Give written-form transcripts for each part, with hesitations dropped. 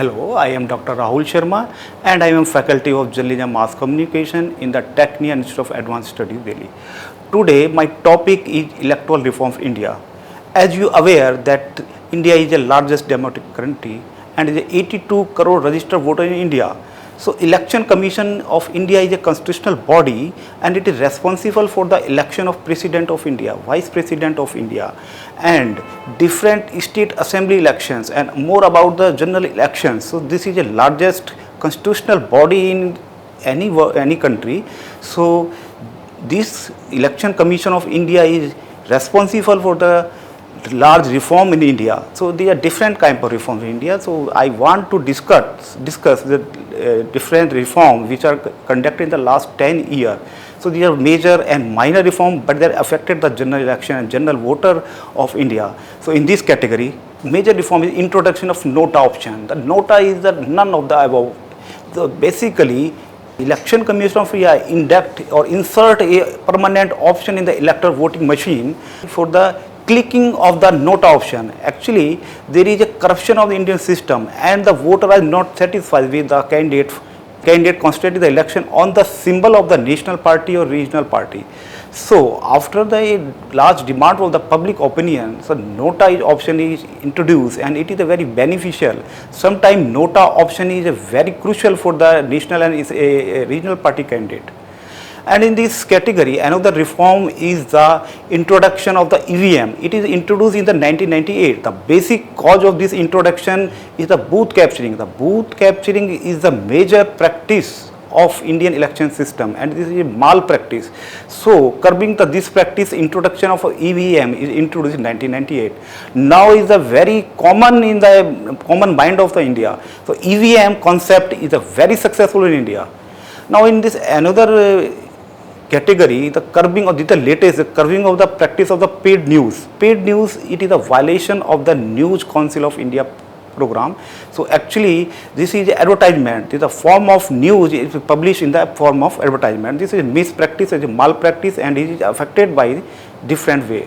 Hello, I am Dr. Rahul Sharma and I am faculty of Journalism Mass Communication in the Technion Institute of Advanced Studies, Delhi. Today my topic is electoral reform of India. As you are aware that India is the largest democratic country and is a 82 crore registered voter in India. So Election Commission of India is a constitutional body and it is responsible for the election of President of India, Vice President of India and different state assembly elections and more about the general elections. So this is the largest constitutional body in any country. So this Election Commission of India is responsible for the large reform in India. So there are different kind of reforms in India. So I want to discuss the different reforms which are conducted in the last 10 years. So these are major and minor reform, but they are affected the general election and general voter of India. So in this category, major reform is introduction of nota option. The nota is the none of the above. So basically, Election Commission of India induct or insert a permanent option in the electoral voting machine for the clicking of the nota option. Actually, there is a corruption of the Indian system and the voter is not satisfied with the candidate constituting the election on the symbol of the national party or regional party. So after the large demand of the public opinion, so nota option is introduced and it is a very beneficial. Sometimes nota option is a very crucial for the national and is a regional party candidate. And in this category, another reform is the introduction of the EVM. It is introduced in the 1998. The basic cause of this introduction is the booth capturing. The booth capturing is the major practice of Indian election system and this is a malpractice. So curbing this practice, introduction of EVM is introduced in 1998. Now is a very common in the common mind of the India. So EVM concept is a very successful in India. Now in this another category, the curbing of the latest curbing of the practice of the paid news. Paid news, it is a violation of the News Council of India program. So actually this is advertisement. It is a form of news is published in the form of advertisement. This is mispractice, it is malpractice and it is affected by different way.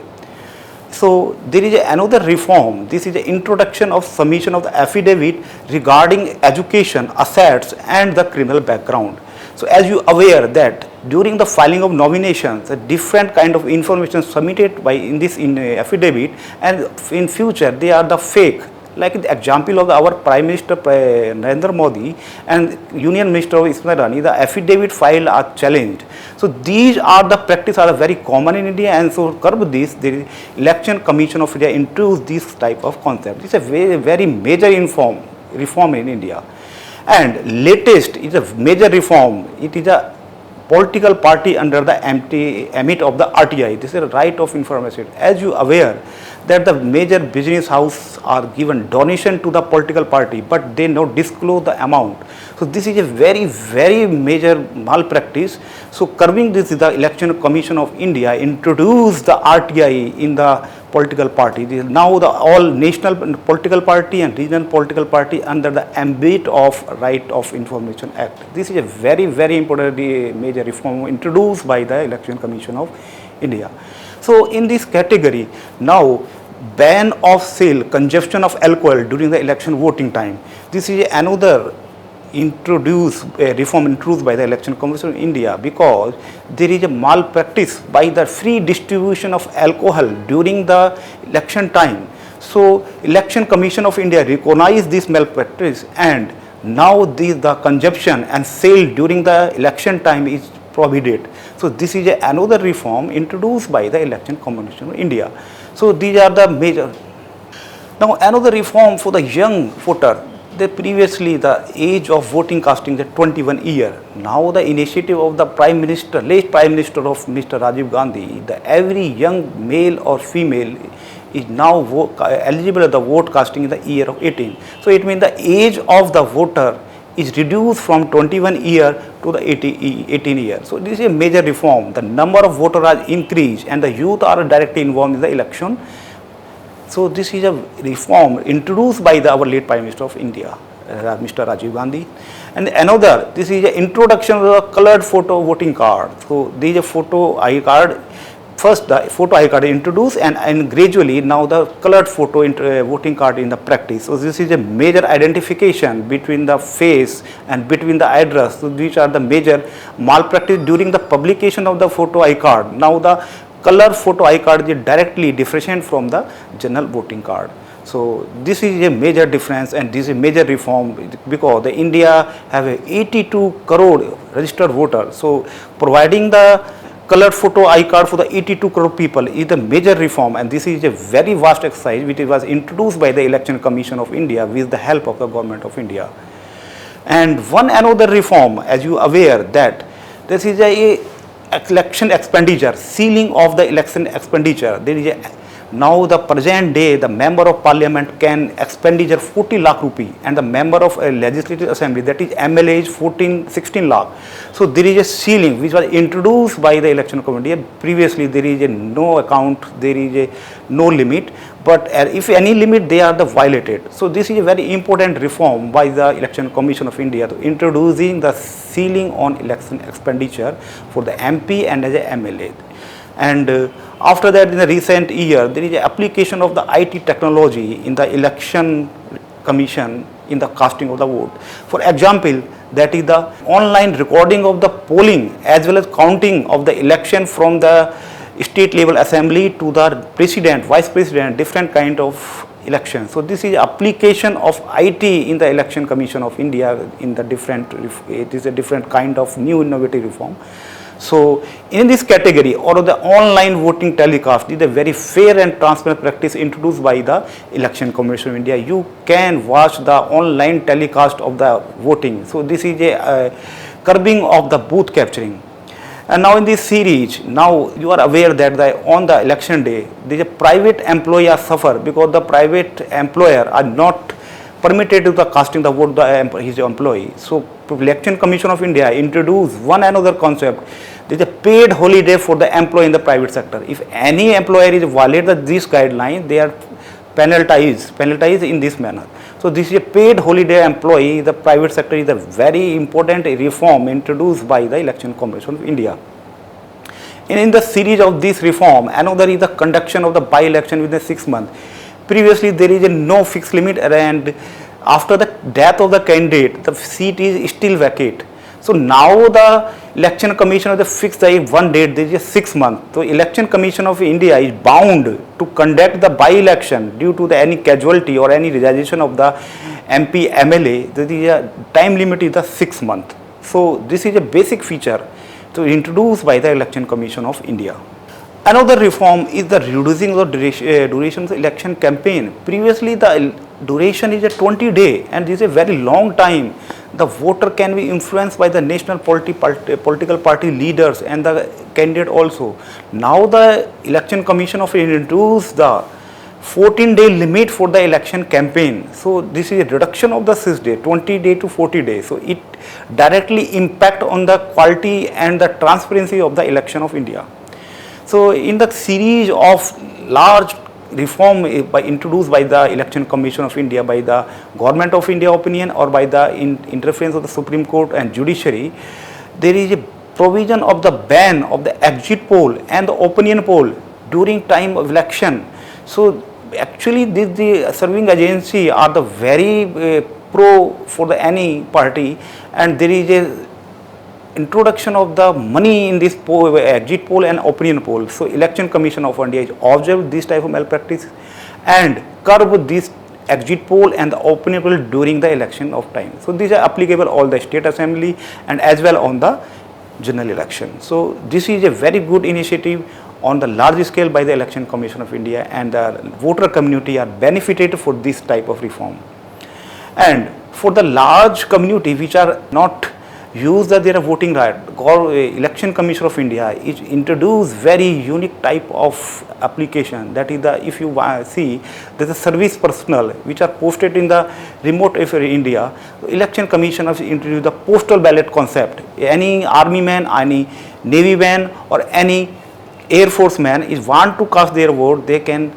So there is another reform. This is the introduction of submission of the affidavit regarding education, assets and the criminal background. So as you are aware that during the filing of nominations, a different kind of information submitted by in affidavit and in future they are the fake. Like the example of our Prime Minister Narendra Modi and Union Minister of Smriti Irani, the affidavit file are challenged. So these are the practice are very common in India and so curb this, the Election Commission of India introduced this type of concept. This is a very major reform in India. And latest is a major reform. It is a political party under the ambit of the RTI. This is a right of information. As you are aware that the major business house are given donation to the political party, but they not disclose the amount. So this is a very major malpractice. So curbing this, the Election Commission of India introduced the RTI in the political party. Now the all national political party and regional political party under the ambit of Right of Information Act. This is a very important major reform introduced by the Election Commission of India. So in this category, now ban of sale, consumption of alcohol during the election voting time. This is another reform introduced by the Election Commission of India because there is a malpractice by the free distribution of alcohol during the election time. So Election Commission of India recognized this malpractice and now the consumption and sale during the election time is prohibited. So this is another reform introduced by the Election Commission of India. So these are the major. Now another reform for the young voter. Previously the age of voting casting is 21 years. Now the initiative of the late Prime Minister of Mr. Rajiv Gandhi, every young male or female is now eligible at the vote casting in the year of 18. So it means the age of the voter is reduced from 21 years to the 18 years. So this is a major reform. The number of voters has increased and the youth are directly involved in the election. So this is a reform introduced by our late Prime Minister of India, Mr. Rajiv Gandhi. And another, this is an introduction of the colored photo voting card. So there is a photo ID card first the photo ID card introduced, and gradually now the colored photo voting card in the practice. So this is a major identification between the face and between the address. So these are the major malpractice during the publication of the photo ID card. Now the color photo ID card is directly different from the general voting card. So this is a major difference, and this is a major reform, because the India have a 82 crore registered voters. So providing the colored photo ID card for the 82 crore people is a major reform, and this is a very vast exercise which was introduced by the Election Commission of India with the help of the Government of India. And one another reform, as you are aware, that this is a election expenditure, ceiling of the election expenditure. There is a, now the present day the member of parliament can expenditure 40 lakh rupee, and the member of a legislative assembly, that is MLA, is 16 lakh. So there is a ceiling which was introduced by the election committee. Previously there is a no account, there is a no limit, but if any limit they are the violated. So this is a very important reform by the Election Commission of India, to introducing the ceiling on election expenditure for the MP and as a MLA. And after that, in the recent year, there is an application of the IT technology in the election commission in the casting of the vote. For example, that is the online recording of the polling as well as counting of the election from the state level assembly to the president, vice president, different kind of election. So this is application of IT in the Election Commission of India in the different, it is a different kind of new innovative reform. So in this category, or the online voting telecast is a very fair and transparent practice introduced by the Election Commission of India. You can watch the online telecast of the voting. So this is a curbing of the booth capturing. And now in this series, now you are aware that on the election day, there is a private employee are suffer, because the private employer are not permitted to the casting the vote the his employee. So Election Commission of India introduced one another concept. There is a paid holiday for the employee in the private sector. If any employer is violate these guidelines, they are penalized in this manner. So this is a paid holiday employee. The private sector is a very important reform introduced by the Election Commission of India. In the series of this reform, another is the conduction of the by-election within 6 months. Previously, there is a no fixed limit, and after the death of the candidate, the seat is still vacant. So now the Election Commission of the fixed one date, there is a 6 months. So Election Commission of India is bound to conduct the by-election due to any casualty or any realization of the MP, MLA. There is a time limit is the 6 months. So this is a basic feature introduced by the Election Commission of India. Another reform is the reducing the duration of the election campaign. Previously, the duration is a 20 days, and this is a very long time. The voter can be influenced by the national political party leaders and the candidate also. Now the Election Commission of India introduced the 14-day limit for the election campaign. So this is a reduction of the 6 days, 20 days to 40 days. So it directly impact on the quality and the transparency of the election of India. So in the series of large reform introduced by the Election Commission of India, by the Government of India opinion, or by the interference of the Supreme Court and judiciary, there is a provision of the ban of the exit poll and the opinion poll during time of election. So actually the serving agency are the very pro for the any party, and there is a introduction of the money in this poll, exit poll and opinion poll. So Election Commission of India is observed this type of malpractice and curb this exit poll and the opinion poll during the election of time. So these are applicable all the state assembly and as well on the general election. So this is a very good initiative on the large scale by the Election Commission of India, and the voter community are benefited for this type of reform. And for the large community which are not use their voting right, Election Commission of India is introduced very unique type of application. That is the, if you see, there is a service personnel which are posted in the remote India. Election Commission has introduced the postal ballot concept. Any army man, any navy man, or any air force man is want to cast their vote, they can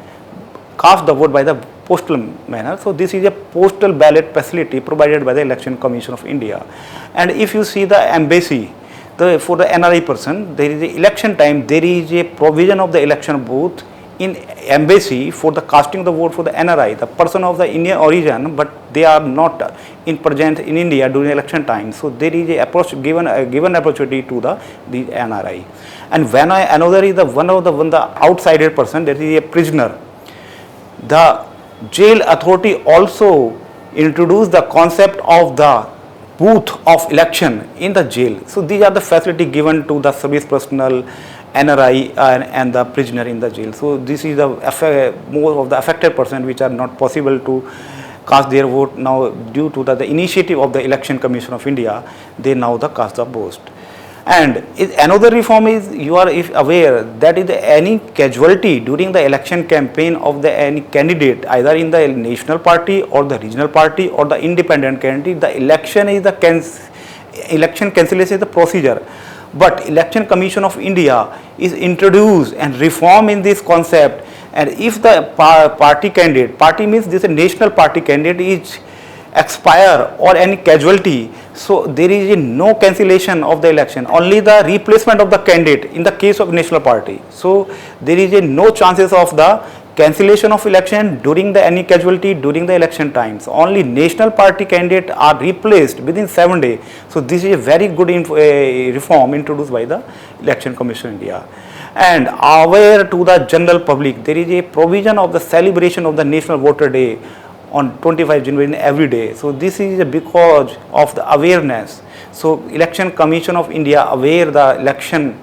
cast the vote by the postal manner. So this is a postal ballot facility provided by the Election Commission of India. And if you see the embassy, for the NRI person, there is a election time, there is a provision of the election booth in embassy for the casting the vote for the NRI, the person of the Indian origin, but they are not in present in India during election time. So there is a approach given opportunity to the NRI. And when another is the one of the outsider person, that is a prisoner. The jail authority also introduced the concept of the booth of election in the jail. So these are the facility given to the service personnel, NRI and the prisoner in the jail. So this is the more of the affected person which are not possible to cast their vote now due to the initiative of the Election Commission of India. They now the cast the vote. And another reform is, you are if aware that is any casualty during the election campaign of the any candidate either in the national party or the regional party or the independent candidate, the election is the election cancellation is the procedure. But Election Commission of India is introduced and reform in this concept, and if the party candidate, party means this is a national party candidate is expire or any casualty, so there is no cancellation of the election, only the replacement of the candidate in the case of national party. So there is no chances of the cancellation of election during the any casualty during the election times. Only national party candidate are replaced within 7 days. So this is a very good reform introduced by the Election Commission India. And aware to the general public, there is a provision of the celebration of the National Voter Day on 25 January every day. So this is because of the awareness. So Election Commission of India aware the election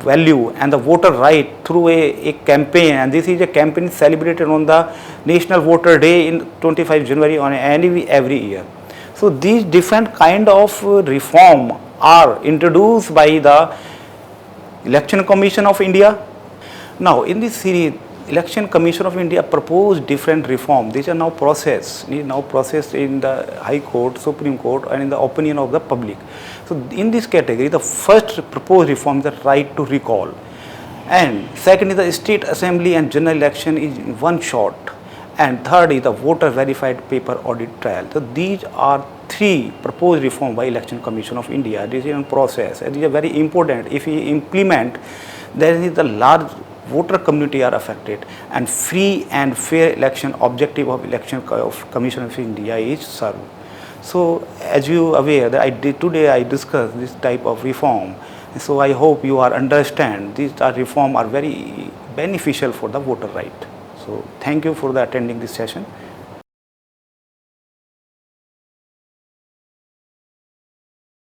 value and the voter right through a campaign, and this is a campaign celebrated on the National Voter Day in 25 January on every year. So these different kind of reform are introduced by the Election Commission of India. Now in this series, Election Commission of India proposed different reform. These are now processed in the High Court, Supreme Court, and in the opinion of the public. So in this category, the first proposed reform is the right to recall, and second is the State Assembly and general election is in one shot, and third is the voter verified paper audit trial. So these are three proposed reform by Election Commission of India. This is in process, and these are very important. If we implement, then is the large voter community are affected, and free and fair election objective of Election Commission of India is served. So as you are aware that today I discussed this type of reform. So I hope you are understand these reform are very beneficial for the voter right. So thank you for the attending this session.